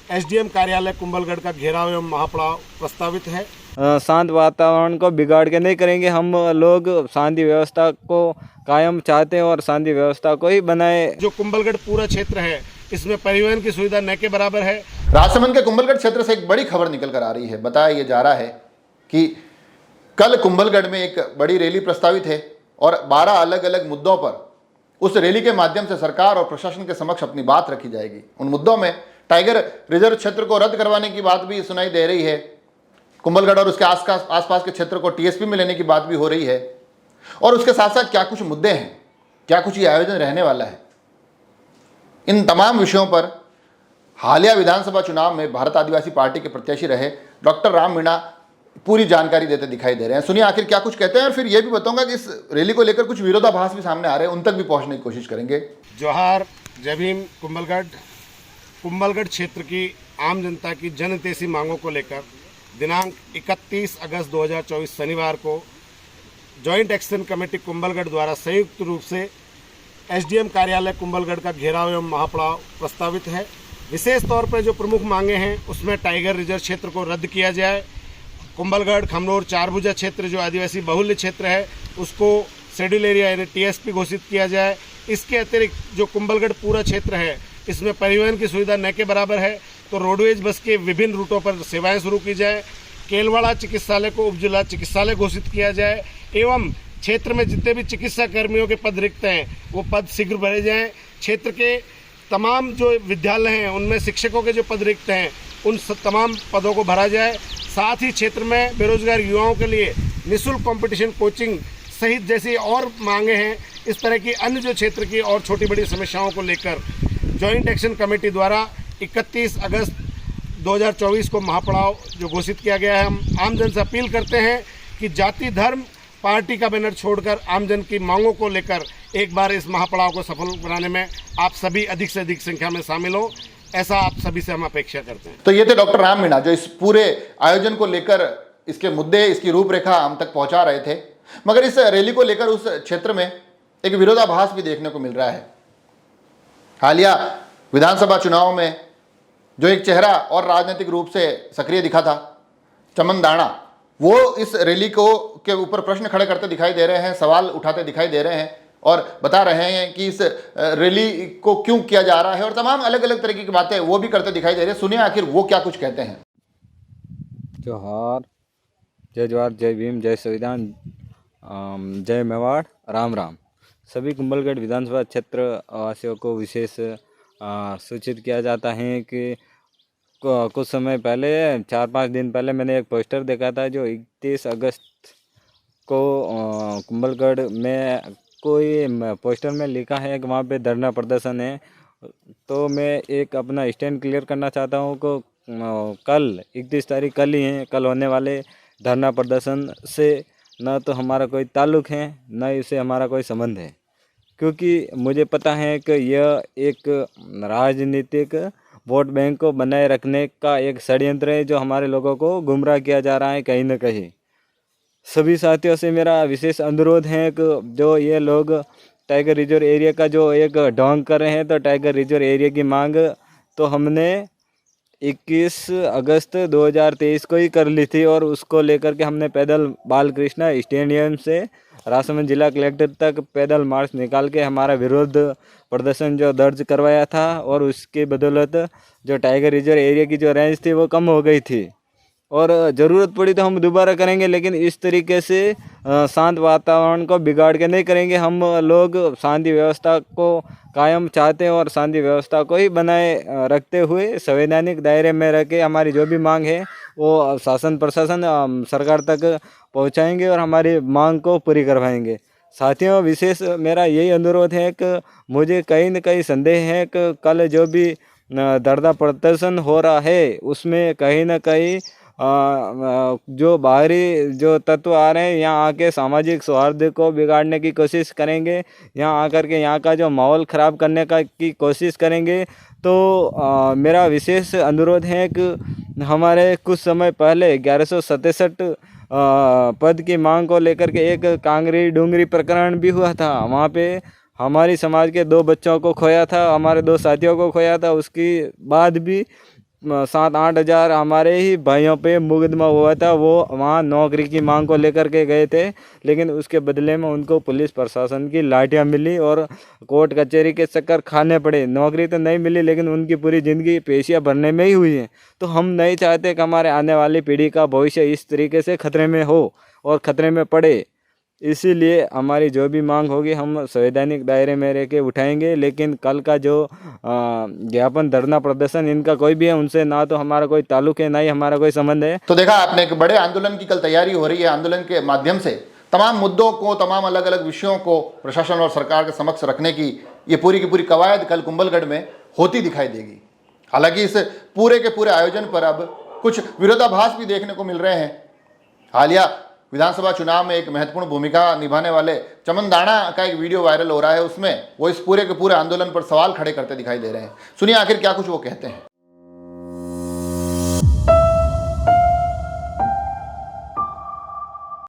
SDM कार्यालय कुंभलगढ़ का घेराव एवं महापड़ाव प्रस्तावित है। शांत वातावरण को बिगाड़ के नहीं करेंगे। हम लोग शांति व्यवस्था को कायम चाहते हैं और शांति व्यवस्था को ही बनाए। जो कुंभलगढ़ पूरा क्षेत्र है इसमें परिवहन की सुविधा न के बराबर है। राजसमंद के कुंभलगढ़ क्षेत्र से एक बड़ी खबर निकल कर आ रही है। बताया जा रहा है कि कल कुंभलगढ़ में एक बड़ी रैली प्रस्तावित है और 12 अलग अलग मुद्दों पर उस रैली के माध्यम से सरकार और प्रशासन के समक्ष अपनी बात रखी जाएगी। उन मुद्दों में टाइगर रिजर्व क्षेत्र को रद्द करवाने की बात भी सुनाई दे रही है। कुंभलगढ़ और उसके आसपास के क्षेत्र को टीएसपी में लेने की बात भी हो रही है। और उसके साथ साथ क्या कुछ मुद्दे हैं, क्या कुछ ये आयोजन रहने वाला है, इन तमाम विषयों पर हालिया विधानसभा चुनाव में भारत आदिवासी पार्टी के प्रत्याशी रहे डॉक्टर राम मीणा पूरी जानकारी देते दिखाई दे रहे हैं। सुनिए आखिर क्या कुछ कहते हैं और फिर यह भी बताऊंगा कि इस रैली को लेकर कुछ विरोधाभास भी सामने आ रहे हैं, उन तक भी पहुंचने की कोशिश करेंगे। जोहार, जय भीम। कुंभलगढ़ क्षेत्र की आम जनता की जनहितैषी मांगों को लेकर दिनांक 31 अगस्त 2024 शनिवार को जॉइंट एक्शन कमेटी कुंभलगढ़ द्वारा संयुक्त रूप से एसडीएम कार्यालय कुंभलगढ़ का घेराव एवं महापड़ाव प्रस्तावित है। विशेष तौर पर जो प्रमुख मांगे हैं उसमें टाइगर रिजर्व क्षेत्र को रद्द किया जाए, कुंभलगढ़ खमनोर चारभुजा क्षेत्र जो आदिवासी बहुल्य क्षेत्र है उसको शेड्यूल एरिया यानी टीएसपी घोषित किया जाए। इसके अतिरिक्त जो कुंभलगढ़ पूरा क्षेत्र है इसमें परिवहन की सुविधा न के बराबर है, तो रोडवेज बस के विभिन्न रूटों पर सेवाएं शुरू की जाए। केलवाड़ा चिकित्सालय को उपजिला चिकित्सालय घोषित किया जाए एवं क्षेत्र में जितने भी चिकित्सा कर्मियों के पद रिक्त हैं वो पद शीघ्र भरे जाएं। क्षेत्र के तमाम जो विद्यालय हैं उनमें शिक्षकों के जो पद रिक्त हैं उन तमाम पदों को भरा जाए। साथ ही क्षेत्र में बेरोजगार युवाओं के लिए निःशुल्क कंपटीशन कोचिंग सहित जैसी और मांगे हैं। इस तरह की अन्य जो क्षेत्र की और छोटी बड़ी समस्याओं को लेकर जॉइंट एक्शन कमेटी द्वारा 31 अगस्त 2024 को महापड़ाव जो घोषित किया गया है। हम आमजन से अपील करते हैं कि जाति धर्म पार्टी का बैनर छोड़कर आमजन की मांगों को लेकर एक बार इस महापड़ाव को सफल बनाने में आप सभी अधिक से अधिक संख्या में शामिल हो, ऐसा आप सभी से हम अपेक्षा करते हैं। तो ये थे डॉक्टर राम मीणा जो इस पूरे आयोजन को लेकर इसके मुद्दे, इसकी रूपरेखा हम तक पहुंचा रहे थे। मगर इस रैली को लेकर उस क्षेत्र में एक विरोधाभास भी देखने को मिल रहा है। हालिया विधानसभा चुनाव में जो एक चेहरा और राजनीतिक रूप से सक्रिय दिखा था, चमन दाना, वो इस रैली को के ऊपर प्रश्न खड़े करते दिखाई दे रहे हैं, सवाल उठाते दिखाई दे रहे हैं और बता रहे हैं कि इस रैली को क्यों किया जा रहा है और तमाम अलग अलग तरीके की बातें वो भी करते दिखाई दे रहे हैं। सुनिए आखिर वो क्या कुछ कहते हैं। जोहार, जय जवाहर, जय भीम, जय संविधान, जय मेवाड़, राम राम। सभी कुंभलगढ़ विधानसभा क्षेत्र वासियों को विशेष सूचित किया जाता है कि कुछ समय पहले 4-5 दिन पहले मैंने एक पोस्टर देखा था जो 31 अगस्त को कुंभलगढ़ में कोई पोस्टर में लिखा है कि वहाँ पे धरना प्रदर्शन है। तो मैं एक अपना स्टैंड क्लियर करना चाहता हूँ कि कल 31 तारीख कल ही है। कल होने वाले धरना प्रदर्शन से न तो हमारा कोई ताल्लुक़ है न इससे हमारा कोई संबंध है, क्योंकि मुझे पता है कि यह एक राजनीतिक वोट बैंक को बनाए रखने का एक षड्यंत्र है जो हमारे लोगों को गुमराह किया जा रहा है कहीं न कहीं। सभी साथियों से मेरा विशेष अनुरोध है कि जो ये लोग टाइगर रिजर्व एरिया का जो एक ढोंग कर रहे हैं, तो टाइगर रिजर्व एरिया की मांग तो हमने 21 अगस्त 2023 को ही कर ली थी और उसको लेकर के हमने पैदल बालकृष्णा स्टेडियम से राजसमंद जिला कलेक्टर तक पैदल मार्च निकाल के हमारा विरोध प्रदर्शन जो दर्ज करवाया था और उसके बदौलत जो टाइगर रिजर्व एरिया की जो रेंज थी वो कम हो गई थी और ज़रूरत पड़ी तो हम दोबारा करेंगे, लेकिन इस तरीके से शांत वातावरण को बिगाड़ के नहीं करेंगे। हम लोग शांति व्यवस्था को कायम चाहते हैं और शांति व्यवस्था को ही बनाए रखते हुए संवैधानिक दायरे में रह के हमारी जो भी मांग है वो शासन प्रशासन सरकार तक पहुंचाएंगे और हमारी मांग को पूरी करवाएंगे। साथियों, विशेष मेरा यही अनुरोध है कि मुझे कहीं न कहीं संदेह है कि कल जो भी धरना प्रदर्शन हो रहा है उसमें कहीं न कहीं जो बाहरी जो तत्व आ रहे हैं यहाँ आके सामाजिक सौहार्द को बिगाड़ने की कोशिश करेंगे, यहाँ आकर के यहाँ का जो माहौल ख़राब करने की कोशिश करेंगे। तो मेरा विशेष अनुरोध है कि हमारे कुछ समय पहले 1167 पद की मांग को लेकर के एक कांगरी डूंगरी प्रकरण भी हुआ था। वहाँ पे हमारी समाज के 2 बच्चों को खोया था, हमारे 2 साथियों को खोया था। उसके बाद भी 7-8 हज़ार हमारे ही भाइयों पे मुकदमा हुआ था। वो वहाँ नौकरी की मांग को लेकर के गए थे, लेकिन उसके बदले में उनको पुलिस प्रशासन की लाठियाँ मिली और कोर्ट कचहरी के चक्कर खाने पड़े। नौकरी तो नहीं मिली, लेकिन उनकी पूरी ज़िंदगी पेशियाँ भरने में ही हुई है। तो हम नहीं चाहते कि हमारे आने वाली पीढ़ी का भविष्य इस तरीके से खतरे में हो और खतरे में पड़े। इसीलिए हमारी जो भी मांग होगी हम संवैधानिक दायरे में रह के उठाएंगे। लेकिन कल का जो ज्ञापन, धरना, प्रदर्शन इनका कोई भी है, उनसे ना तो हमारा कोई ताल्लुक है, ना ही हमारा कोई संबंध है। तो देखा आपने, एक बड़े आंदोलन की कल तैयारी हो रही है। आंदोलन के माध्यम से तमाम मुद्दों को, तमाम अलग अलग विषयों को प्रशासन और सरकार के समक्ष रखने की ये पूरी की पूरी कवायद कल कुंभलगढ़ में होती दिखाई देगी। हालांकि इस पूरे के पूरे आयोजन पर अब कुछ विरोधाभास भी देखने को मिल रहे हैं। हालिया विधानसभा चुनाव में एक महत्वपूर्ण भूमिका निभाने वाले चमन दाना का एक वीडियो वायरल हो रहा है। उसमें वो इस पूरे के पूरे आंदोलन पर सवाल खड़े करते दिखाई दे रहे हैं। सुनिए आखिर क्या कुछ वो कहते हैं।